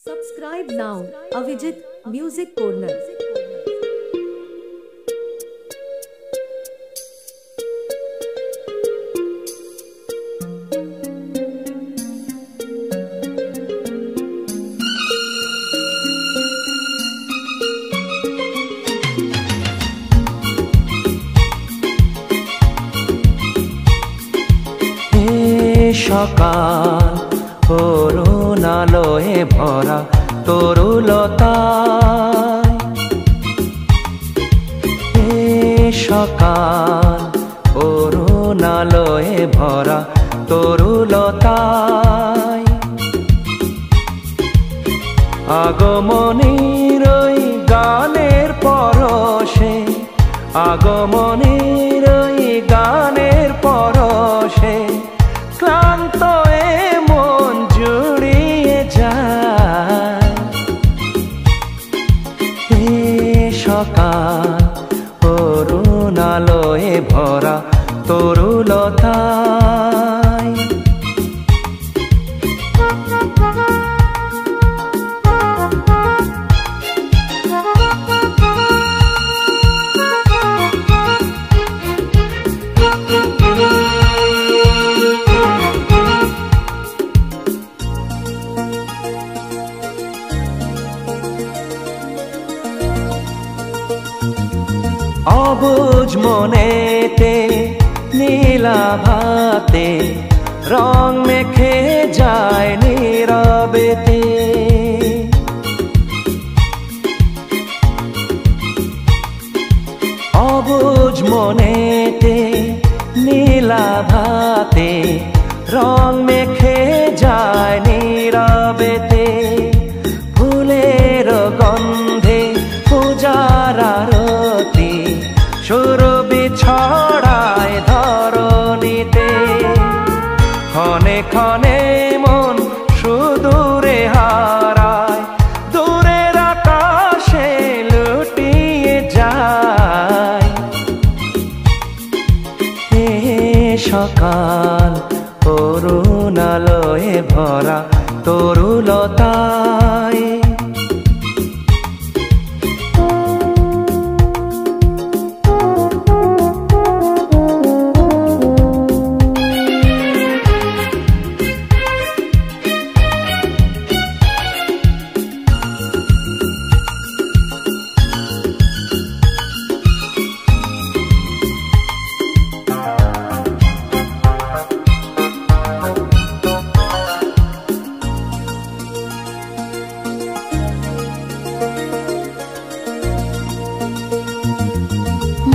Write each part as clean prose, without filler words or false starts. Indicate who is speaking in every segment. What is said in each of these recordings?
Speaker 1: Subscribe now, Avijit Music Corner.
Speaker 2: সকাল করুণ আলোয় ভরা তরুলতায়, সকাল করুণ আলোয় ভরা তরুলতায়, আগমনীর ওই গানের পরশে, আগমনীর ওই গানের পরশে ক্লান্ত এ মন জুড়িয়ে যায়। সকাল করুণ আলোয় ভরা তরুলতায়, অবুঝ মনেতে নীলাভাতে রং মেখে যায় নীরবেতে, অবুঝ মনেতে নীলাভাতে রং মেখে যায় নীরবেতে, ফুলের গন্ধে পূজার আরতি সুরভি ছড়ায় ধরণীতে, ক্ষণে ক্ষণে মন সুদূরে হারায়, দূরের আকাশে লুটিয়ে যায়। সকাল করুণ আলোয় ভরা তরুলতায়,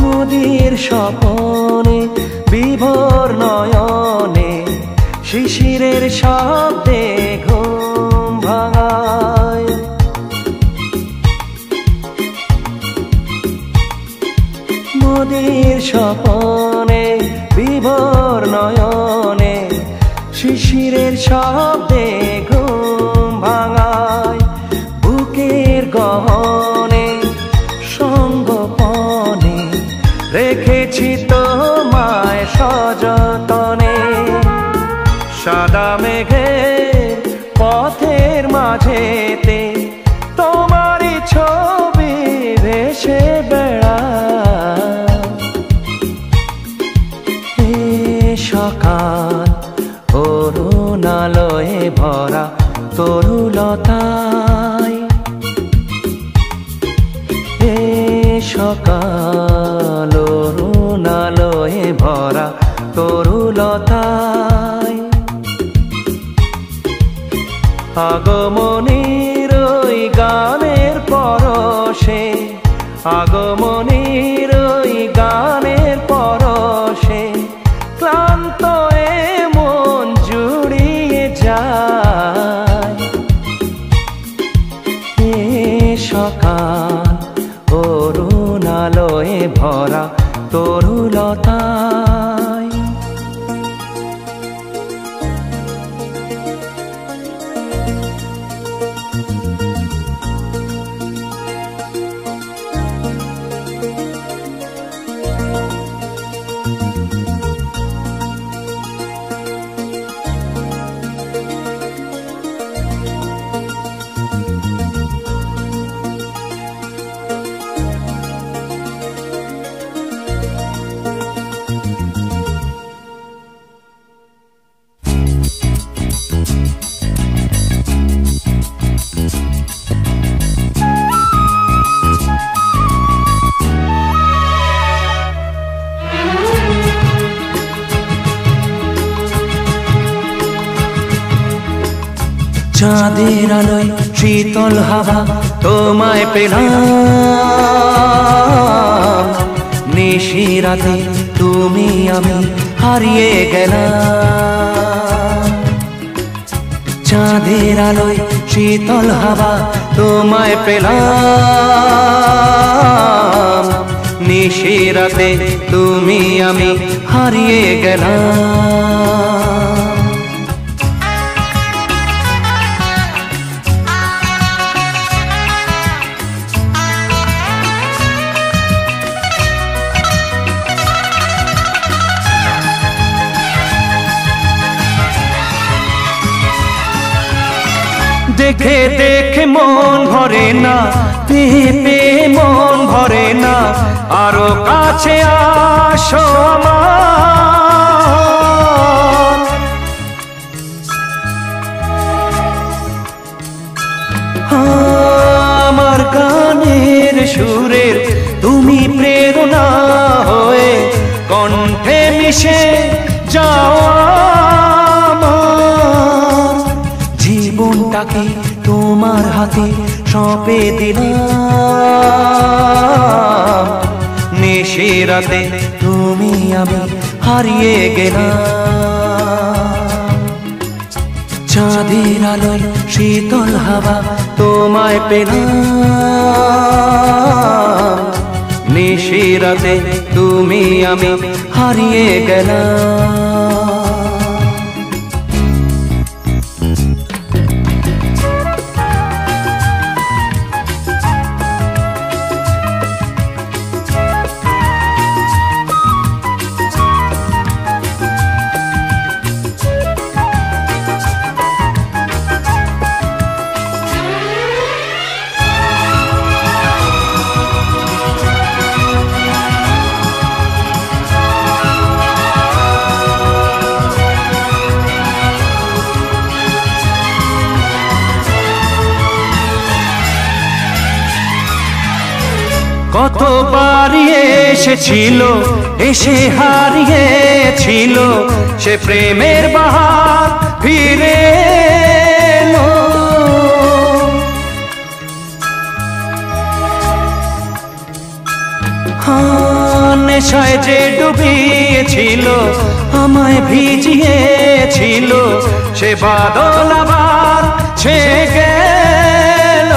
Speaker 2: নদীর স্বপনে বিভোর নয়নে শিশিরের শব্দে ঘুম ভাঙায়, নদীর স্বপনে বিভোর নয়নে শিশিরের শব্দে ঘুম ভাঙায়, বুকের গহনে সঙ্গপনে রেখেছি তোমায় সযতনে, সাদা মেঘের পথের মাঝেতে তোমারই ছবি ভেসে বেড়ায়। সকাল করুণ আলোয় ভরা তরুলতায়, সকাল করুণ আলোয় ভরা তরুলতায়, আগমনীর ওই গানের পরশে, আগমনীর ওই গানের পরশে ক্লান্ত এ মন জুড়িয়ে যায়। সকাল করুণ আলোয় ভরা তরুলতায়। চাঁদের আলোয় শীতল হাওয়া তোমায় পেলাম, নিশিরাতে তুমি আমি হারিয়ে গেলাম। চাঁদের আলোয় শীতল হাওয়া তোমায় পেলাম, নিশিরাতে তুমি আমি হারিয়ে গেলাম। দেখে দেখে মন ভরে না, পেয়ে পেয়ে মন ভরে না, আরো কাছে আসো আমার। আমার গানের সুরের তুমি প্রেরণা হয়ে কণ্ঠে মিশে যাও আমার। জীবনটাকে তোমার হাতে সঁপে দিলাম, নিশিরাতে তুমি আমি হারিয়ে গেলাম। চাঁদের আলোয় শীতল হাওয়া তোমায় পেলাম, নিশিরাতে তুমি আমি হারিয়ে গেলাম। কতবারই এসেছিল, এসে হারিয়েছিল, সে প্রেমের বাহার ফিরে এলো। নেশায় যে ডুবিয়েছিল, আমায় ভিজিয়েছিল, সে বাদল আবার ছেয়ে গেল।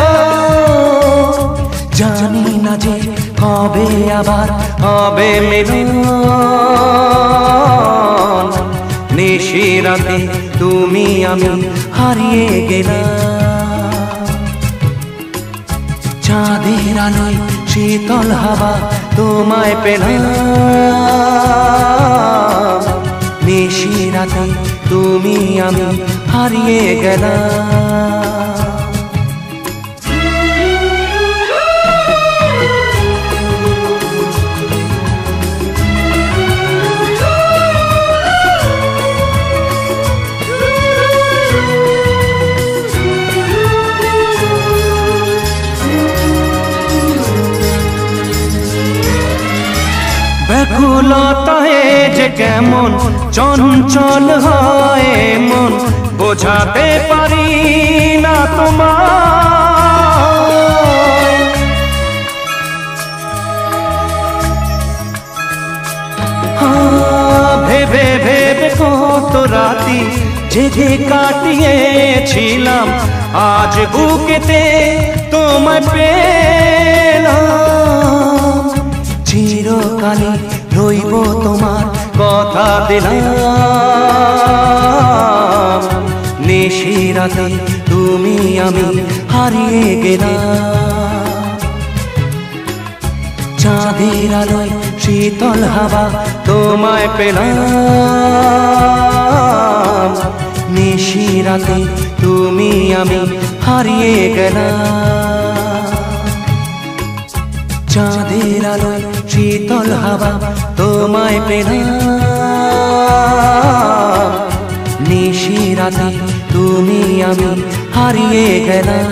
Speaker 2: জানি না যে কবে আবার হবে মিলন, নিশিরাতে তুমি আমি হারিয়ে গেলাম। চাঁদের আলোয় শীতল হাওয়া তোমায় পেলাম, নিশিরাতে তুমি আমি হারিয়ে গেলাম। ব্যাকুলতায় যে কেমন চঞ্চল হয় মন, বোঝাতে পারি না তোমায়। ভেবে ভেবে কত রাতি জেগে কাটিয়েছিলাম, আজ বুকেতে তোমায় পেলাম। চিরকালে রইব তোমার কথা দিলাম, নিশিরাতে তুমি আমি হারিয়ে গেলাম। চাঁদের আলোয় শীতল হাওয়া তোমায় পেলাম, নিশিরাতে তুমি আমি হারিয়ে গেলাম। চাঁদের আলোয় শীতল হাওয়া তোমায় পেলাম, নিশিরাতে তুমি আমি হারিয়ে গেলাম।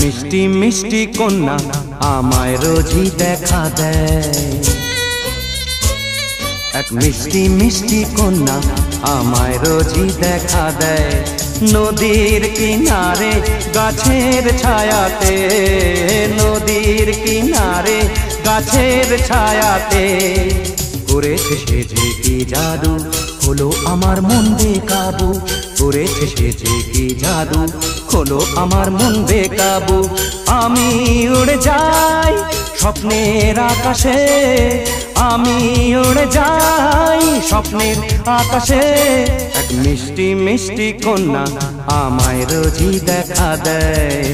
Speaker 2: মিষ্টি মিষ্টি কন্যা আমায় রোজই দেখা দেয়। এক মিষ্টি মিষ্টি কন্যা আমায় রোজই দেখা দেয়। নদীর কিনারে গাছের ছায়াতে, নদীর কিনারে গাছের ছায়াতে করেছে সে যে কি জাদু, হলো আমার মন বেকাবু। করেছে সে যে কি জাদু, হলো আমার মন বেকাবু। আমি উড়ে যাই স্বপ্নের আকাশে, আমি উড়ে যাই স্বপ্নের আকাশে। এক মিষ্টি মিষ্টি কন্যা আমায় রোজই দেখা দেয়।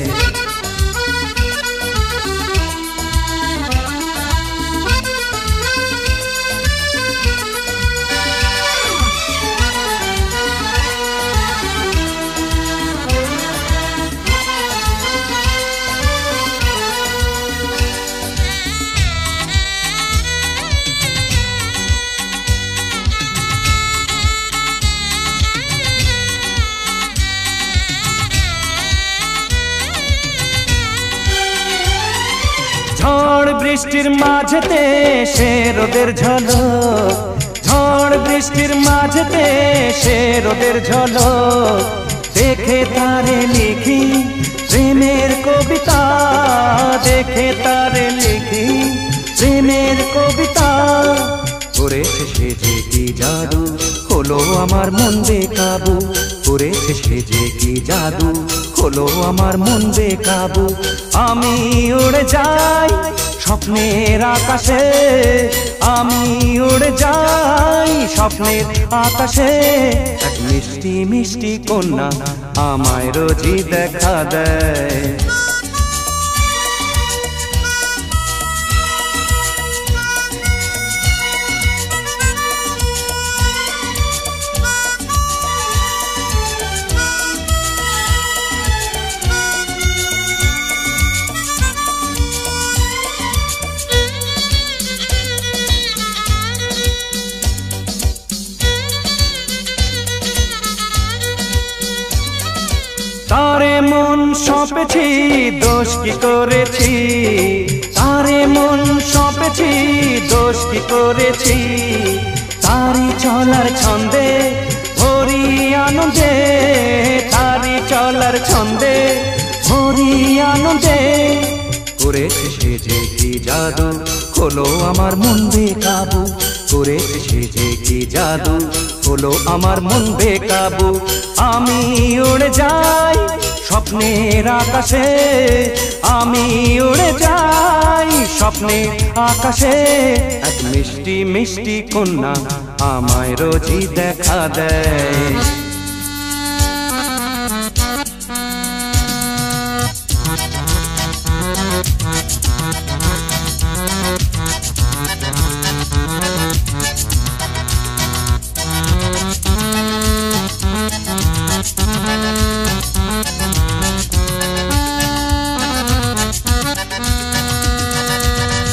Speaker 2: ঝড় বৃষ্টির মাঝেতে সে রোদের ঝলক, ঝড় বৃষ্টির মাঝেতে সে রোদের ঝলক। দেখে তারে লিখি প্রেমের কবিতা, দেখে তারে লিখি প্রেমের কবিতা। করেছে সে যে কি জাদু, হলো আমার মন বেকাবু। করেছে সে যে কি জাদু, হলো আমার মন বেকাবু। আমি উড়ে যাই স্বপ্নের আকাশে, আমি উড়ে যাই স্বপ্নের আকাশে। এক মিষ্টি মিষ্টি কন্যা আমায় রোজই দেখা দেয়। তারে মন সঁপেছি দোষ কি করেছি, তারে মন সঁপেছি দোষ কি করেছি। তারি চলার ছন্দে ভরি আনন্দে, তারি চলার ছন্দে ভরি আনন্দে। করেছে সে যে কি জাদু, হলো আমার মন বেকাবু। করেছে সে যে কি জাদু, হলো আমার মন বেকাবু। আমি উড়ে যাই স্বপ্নের আকাশে, আমি উড়ে যাই স্বপ্নের আকাশে। এক মিষ্টি মিষ্টি কন্যা আমায় রোজই দেখা দেয়।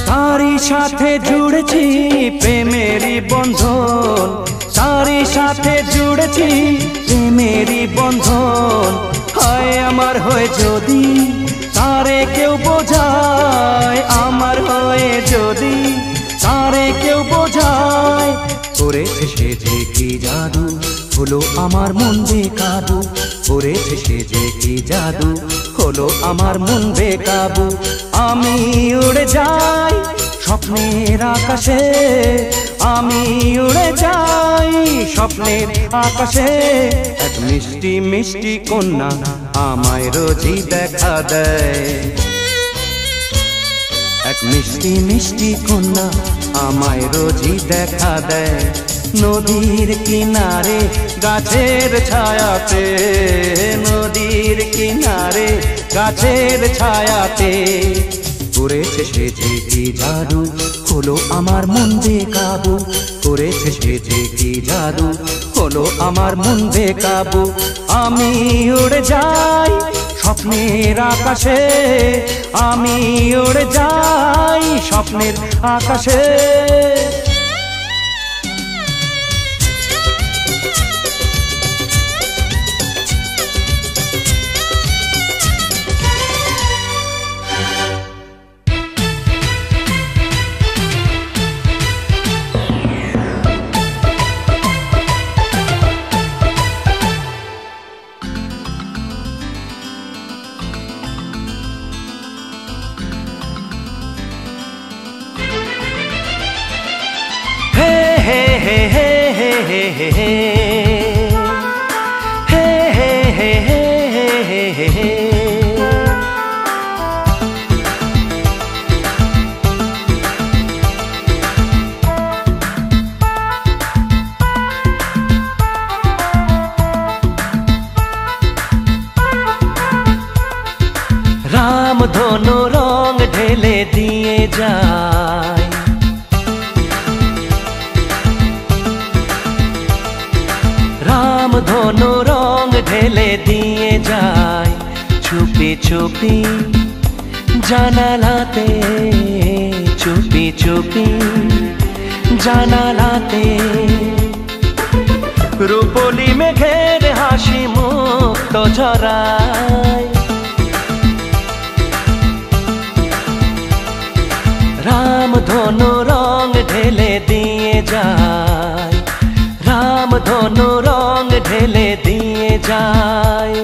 Speaker 2: তারি সাথে জুড়েছি প্রেমেরই বন্ধন, তারি সাথে জুড়েছি প্রেমেরই বন্ধন। হয় আমার হয়ে যদি তারে কেউ বোঝায়, আমার হয়ে যদি তারে কেউ বোঝায়। করেছে সে যে কি জাদু, হলো আমার মন বেকাবু। করেছে সে যে কি জাদু, হলো আমার মন বেকাবু। আমি উড়ে যাই স্বপ্নের আকাশে, আমি উড়ে যাই স্বপ্নের আকাশে। এক মিষ্টি মিষ্টি কন্যা আমায় রোজই দেখা দেয়। এক মিষ্টি মিষ্টি কন্যা আমায় রোজই দেখা দেয়। নদীর কিনারে গাছের ছায়াতে, নদীর কিনারে গাছের ছায়াতে করেছে সে যে কি জাদু, হলো আমার মন বেকাবু। করেছে সে যে কি জাদু, হলো আমার মন বেকাবু। আমি উড়ে যাই স্বপ্নের আকাশে, আমি উড়ে যাই স্বপ্নের আকাশে। राम धनु रंग ढेले दिए जाए, राम धनु रंग ढेले दिए जाए, छुपी छुपी জানালাতে, চুপি চুপি জানালাতে, রূপলি মেঘের হাসি মুক্ত ঝরায়, রাম ধনু রং ঢেলে দিয়ে যায়, রাম ধনু রং ঢেলে দিয়ে যায়।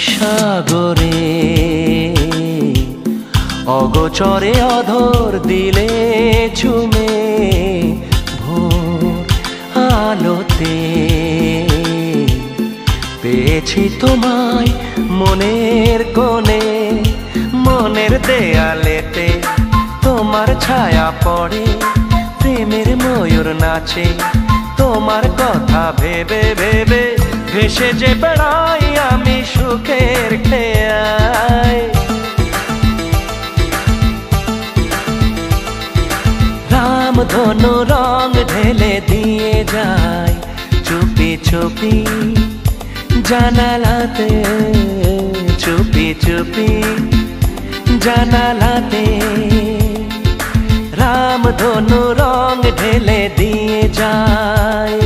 Speaker 2: সাগরে অগোচরে অধর দিলে ঝুমে, ভোর আলোতে পেয়েছি তোমায় মনের কোণে, মনের দেয়ালেতে তোমার ছায়া পড়ে, প্রেমের ময়ূর নাচে তোমার কথা ভেবে ভেবে, ভেসে যে বেড়াই আমি সুখের খেয়ায়। রাম ধনু রং ঢেলে দিয়ে যায়, চুপি চুপি জানালাতে, চুপি চুপি জানালাতে, রাম ধনু রং ঢেলে দিয়ে যায়।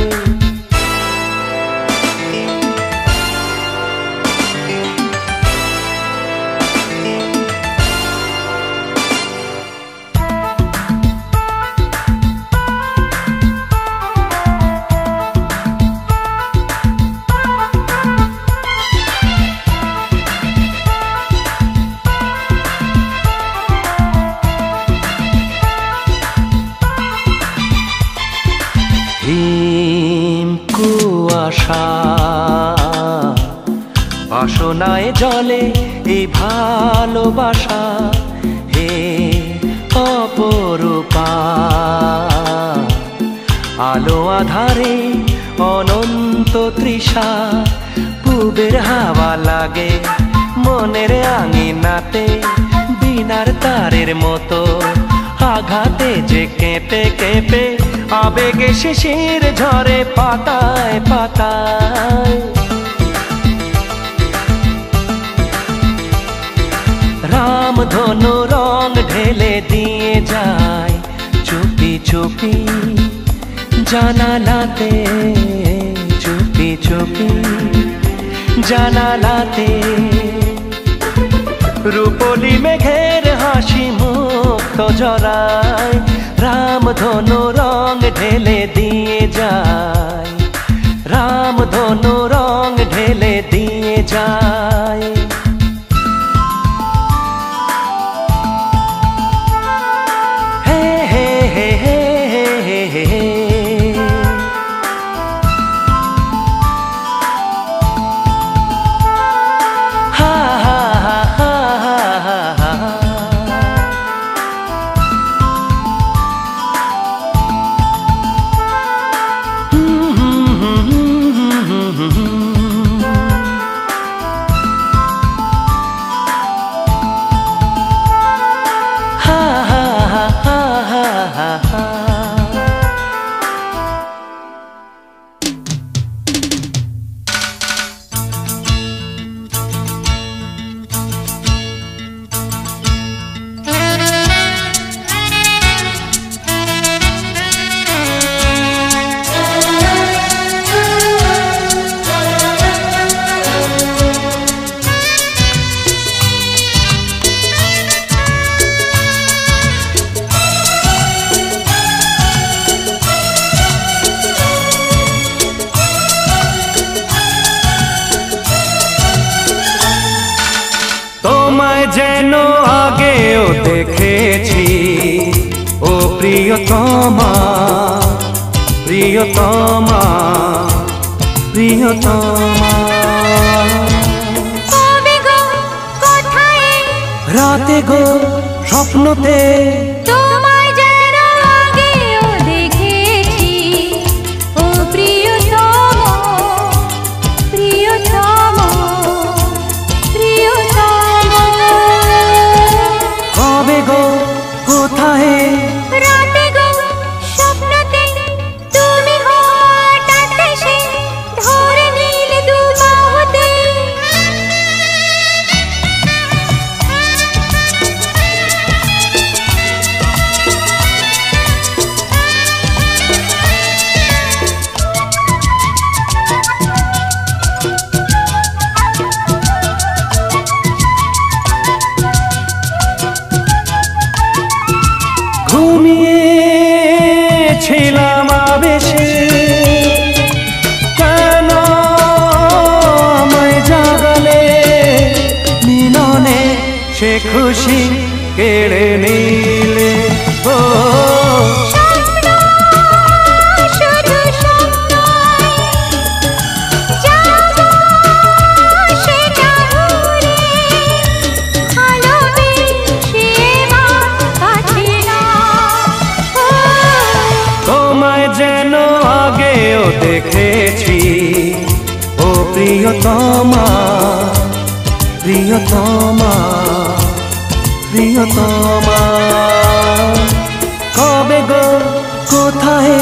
Speaker 2: হিম কুয়াশা বাসনায় জলে এই ভালোবাসা, হে অপরূপা আলো আধারে অনন্ত তৃষা, পূবের হাওয়া লাগে মনের আঙিনাতে, বিনার তারের মতো আঘাতে যে কেঁপে কেঁপে, আবেগে শিশির ঝরে পাতায় পাতায়। রাম ধনু রং ঢেলে দিয়ে যায়, চুপি চুপি জানালাতে, চুপি চুপি জানালাতে, রূপলি মেঘের হাসি মুক্ত ঝরায়, রাম ধনু রং ঢেলে দিয়ে যায়, রাম ধনু রং ঢেলে দিয়ে যায়। হে হে হে হে হে হে হে, হা হা হা হা হা হা, দেখেছি ও প্রিয়তমা প্রিয়তমা প্রিয়তমা
Speaker 3: কবে গো কোথায়
Speaker 2: রাতে গো স্বপ্নতে
Speaker 3: তোমায় যেন আগেও দেখেছি ও প্রিয়তম প্রিয়তম প্রিয়তম
Speaker 2: কবে গো কোথায়
Speaker 3: রাতে গো স্বপ্নতে তুমি হঠাৎ এসে ধরে নিলে দু বাহুতে
Speaker 2: ঘুমিয়েছিলাম আবেশে কেন আমায় জাগালে মিলনে সে খুশি কেড়ে নিলে ও
Speaker 3: স্বপ্ন শুধু স্বপ্ন যাবো সেটা ঘুরে ভালোবেসে এবার কাছে না
Speaker 2: তোমায় যেন আগেও দেখেছি ও প্রিয়তমা প্রিয়তমা প্রিয়তমা কবে গো কোথায়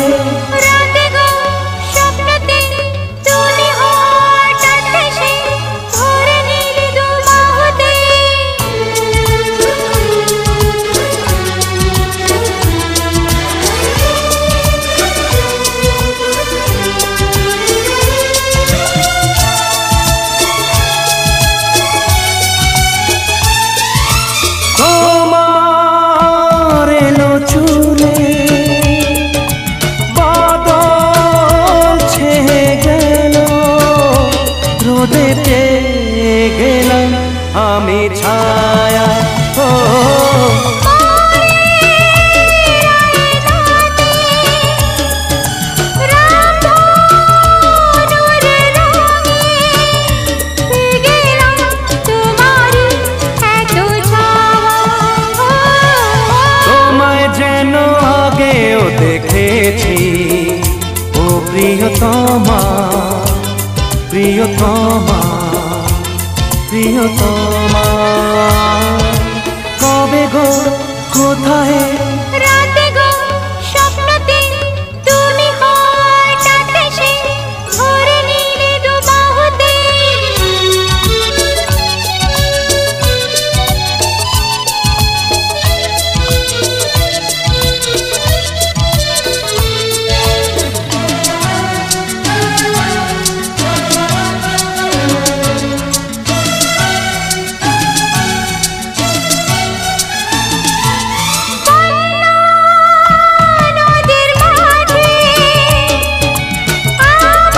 Speaker 3: রাতে গো স্বপ্নতে তুমি হঠাৎ এসে ধরে নিলে দু বাহুতে
Speaker 2: তোমার এলো চুলে বাদল ছেয়ে গেল রোদেতে গেলাম আমি ছায়া ও তোমায় যেন আগেও দেখেছি ও প্রিয়তমা প্রিয়তমা প্রিয়তমা কবে গো কোথায়
Speaker 3: রাতে গো স্বপ্নতে তুমি হঠাৎ এসে ধরে নিলে দু বাহুতে নদীর মাঝে আমার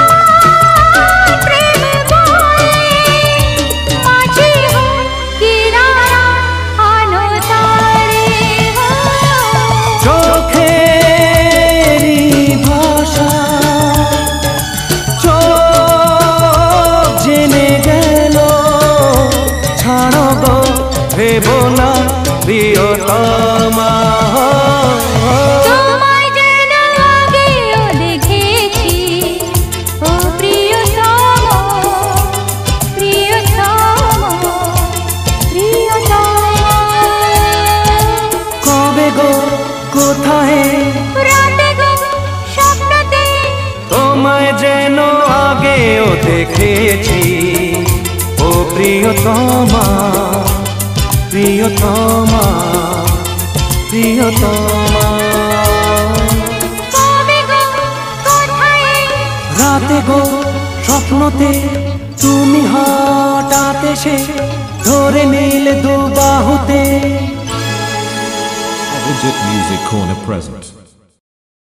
Speaker 3: প্রেম বয়ে মাঝে হোক কিনারা আনো তারে
Speaker 2: চোখেরই ভাষা চোখ জেনে গেল ছাড়ো গো ভেবো না প্রিয়তমা
Speaker 3: তোমায় যেন আগেও দেখেছি ও প্রিয়তম প্রিয়তম প্রিয়তম
Speaker 2: কবে গো কোথায়
Speaker 3: রাতে গো স্বপ্নতে
Speaker 2: তোমায় যেন আগেও দেখেছি ও প্রিয়তমা প্রিয়তমা প্রিয়তমা
Speaker 3: কবে গো কোথায়
Speaker 2: রাতে গো স্বপ্নতে তুমি হঠাৎ এসে ধরে নিলে দু বাহুতে
Speaker 4: Legit Music Corner present.